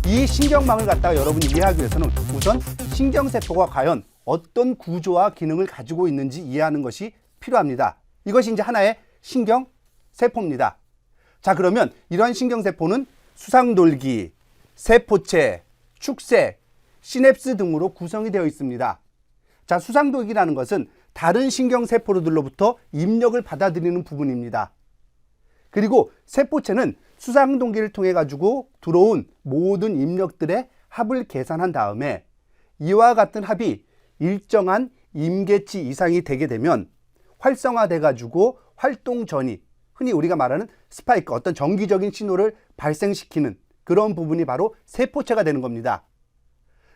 이 신경망을 갖다가 여러분이 이해하기 위해서는 우선 신경세포가 과연 어떤 구조와 기능을 가지고 있는지 이해하는 것이 필요합니다. 이것이 이제 하나의 신경세포입니다. 자, 그러면 이러한 신경세포는 수상돌기, 세포체, 축색, 시냅스 등으로 구성이 되어 있습니다. 자, 수상돌기라는 것은 다른 신경세포들로부터 입력을 받아들이는 부분입니다. 그리고 세포체는 수상동기를 통해 가지고 들어온 모든 입력들의 합을 계산한 다음에 이와 같은 합이 일정한 임계치 이상이 되게 되면 활성화돼 가지고 활동 전이, 흔히 우리가 말하는 스파이크, 어떤 정기적인 신호를 발생시키는 그런 부분이 바로 세포체가 되는 겁니다.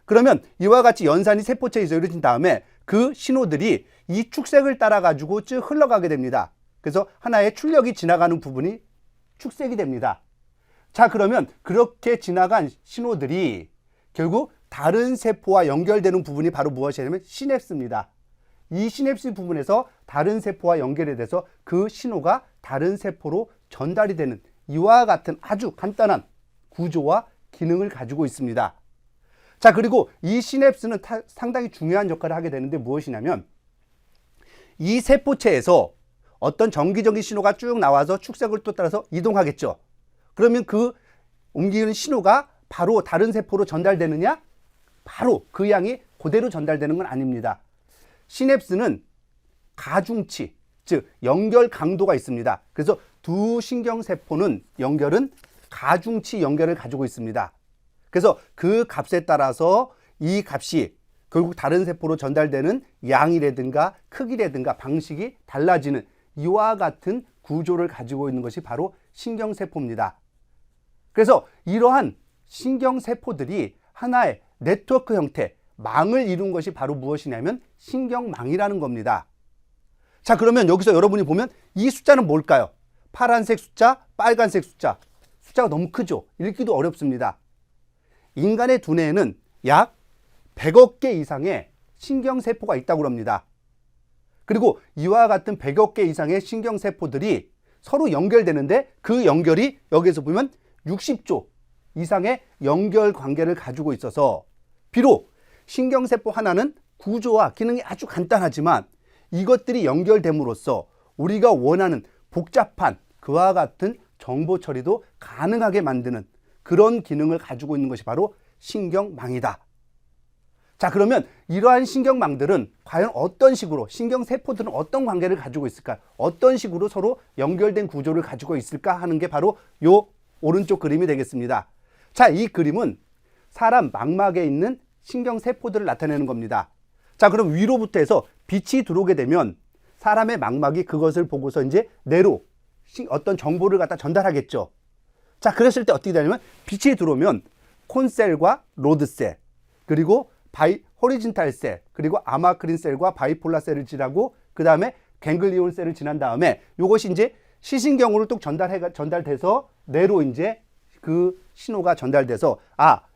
그러면 이와 같이 연산이 세포체에서 이루어진 다음에 그 신호들이 이 축색을 따라 가지고 쭉 흘러가게 됩니다. 그래서 하나의 출력이 지나가는 부분이 축색이 됩니다. 자, 그러면 그렇게 지나간 신호들이 결국 다른 세포와 연결되는 부분이 바로 무엇이냐면 시냅스입니다. 이 시냅스 부분에서 다른 세포와 연결이 돼서 그 신호가 다른 세포로 전달이 되는 이와 같은 아주 간단한 구조와 기능을 가지고 있습니다. 자, 그리고 이 시냅스는 상당히 중요한 역할을 하게 되는데 무엇이냐면 이 세포체에서 어떤 정기적인 신호가 쭉 나와서 축색을 또 따라서 이동하겠죠. 그러면 그 옮기는 신호가 바로 다른 세포로 전달되느냐? 바로 그 양이 그대로 전달되는 건 아닙니다. 시냅스는 가중치, 즉 연결 강도가 있습니다. 그래서 두 신경세포는 연결은 가중치 연결을 가지고 있습니다. 그래서 그 값에 따라서 이 값이 결국 다른 세포로 전달되는 양이라든가 크기라든가 방식이 달라지는 이와 같은 구조를 가지고 있는 것이 바로 신경세포입니다. 그래서 이러한 신경세포들이 하나의 네트워크 형태, 망을 이룬 것이 바로 무엇이냐면 신경망이라는 겁니다. 자, 그러면 여기서 여러분이 보면 이 숫자는 뭘까요? 파란색 숫자, 빨간색 숫자. 숫자가 너무 크죠? 읽기도 어렵습니다. 인간의 두뇌에는 약 100억 개 이상의 신경세포가 있다고 합니다. 그리고 이와 같은 100억 개 이상의 신경세포들이 서로 연결되는데 그 연결이 여기서 보면 60조 이상의 연결 관계를 가지고 있어서 비록 신경세포 하나는 구조와 기능이 아주 간단하지만 이것들이 연결됨으로써 우리가 원하는 복잡한 그와 같은 정보 처리도 가능하게 만드는 그런 기능을 가지고 있는 것이 바로 신경망이다. 자, 그러면 이러한 신경망들은 과연 어떤 식으로, 신경세포들은 어떤 관계를 가지고 있을까? 어떤 식으로 서로 연결된 구조를 가지고 있을까 하는 게 바로 요 오른쪽 그림이 되겠습니다. 자, 이 그림은 사람 망막에 있는 신경세포들을 나타내는 겁니다. 자, 그럼 위로부터 해서 빛이 들어오게 되면 사람의 망막이 그것을 보고서 이제 뇌로 어떤 정보를 갖다 전달하겠죠. 자, 그랬을 때 어떻게 되냐면 빛이 들어오면 콘셀과 로드셀, 그리고 호리진탈 셀, 그리고 아마크린 셀과 바이폴라 셀을 지나고 그 다음에 갱글리온 셀을 지난 다음에 이것이 이제 시신경으로 또 전달돼서 뇌로 이제 그 신호가 전달돼서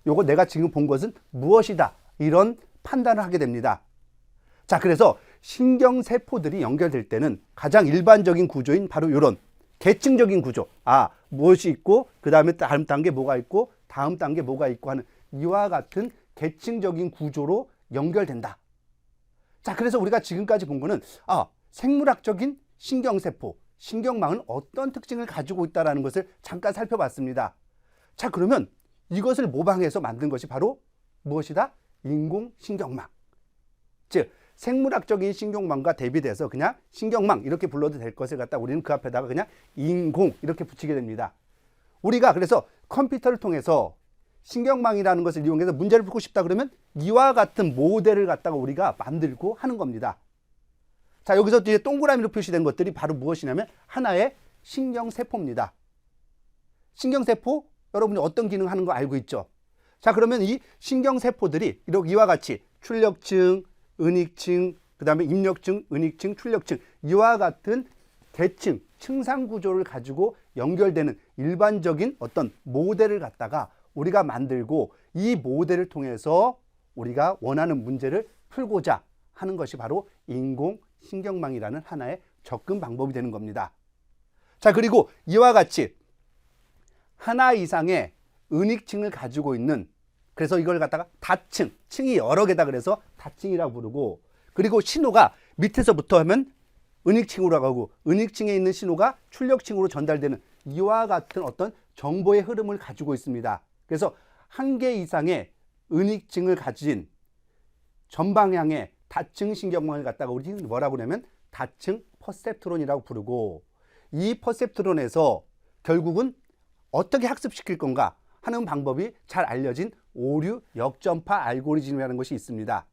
요거 내가 지금 본 것은 무엇이다, 이런 판단을 하게 됩니다. 자, 그래서 신경세포들이 연결될 때는 가장 일반적인 구조인 바로 이런 계층적인 구조, 무엇이 있고 그 다음에 다음 단계 뭐가 있고 다음 단계 뭐가 있고 하는 이와 같은 계층적인 구조로 연결된다. 자, 그래서 우리가 지금까지 본 거는 생물학적인 신경세포, 신경망은 어떤 특징을 가지고 있다는 것을 잠깐 살펴봤습니다. 자, 그러면 이것을 모방해서 만든 것이 바로 무엇이다? 인공신경망. 즉 생물학적인 신경망과 대비돼서 그냥 신경망 이렇게 불러도 될 것을 갖다 우리는 그 앞에다가 그냥 인공 이렇게 붙이게 됩니다. 우리가 그래서 컴퓨터를 통해서 신경망이라는 것을 이용해서 문제를 풀고 싶다 그러면 이와 같은 모델을 갖다가 우리가 만들고 하는 겁니다. 자, 여기서 이제 동그라미로 표시된 것들이 바로 무엇이냐면 하나의 신경세포입니다. 신경세포 여러분이 어떤 기능 하는 거 알고 있죠? 자, 그러면 이 신경세포들이 이렇게 이와 같이 출력층, 은익층, 그 다음에 입력층, 은익층, 출력층 이와 같은 계층, 층상 구조를 가지고 연결되는 일반적인 어떤 모델을 갖다가 우리가 만들고 이 모델을 통해서 우리가 원하는 문제를 풀고자 하는 것이 바로 인공신경망이라는 하나의 접근 방법이 되는 겁니다. 자, 그리고 이와 같이 하나 이상의 은익층을 가지고 있는, 그래서 이걸 갖다가 다층, 층이 여러 개다 그래서 다층이라고 부르고, 그리고 신호가 밑에서부터 하면 은익층으로 가고 은익층에 있는 신호가 출력층으로 전달되는 이와 같은 어떤 정보의 흐름을 가지고 있습니다. 그래서 한 개 이상의 은익층을 가진 전방향의 다층 신경망을 갖다가 우리는 뭐라고 그러냐면 다층 퍼셉트론이라고 부르고, 이 퍼셉트론에서 결국은 어떻게 학습시킬 건가 하는 방법이 잘 알려진 오류 역전파 알고리즘이라는 것이 있습니다.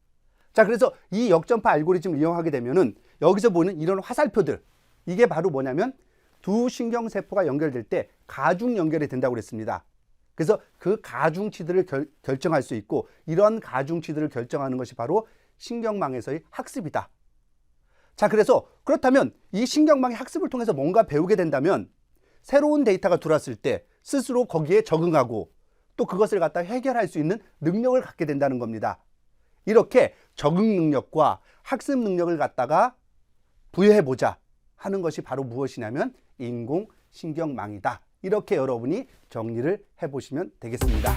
자, 그래서 이 역전파 알고리즘을 이용하게 되면은 여기서 보는 이런 화살표들, 이게 바로 뭐냐면 두 신경세포가 연결될 때 가중 연결이 된다고 그랬습니다. 그래서 그 가중치들을 결정할 수 있고, 이런 가중치들을 결정하는 것이 바로 신경망에서의 학습이다. 자, 그래서 그렇다면 이 신경망의 학습을 통해서 뭔가 배우게 된다면 새로운 데이터가 들어왔을 때 스스로 거기에 적응하고 또 그것을 갖다 해결할 수 있는 능력을 갖게 된다는 겁니다. 이렇게 적응 능력과 학습 능력을 갖다가 부여해보자 하는 것이 바로 무엇이냐면 인공신경망이다. 이렇게 여러분이 정리를 해보시면 되겠습니다.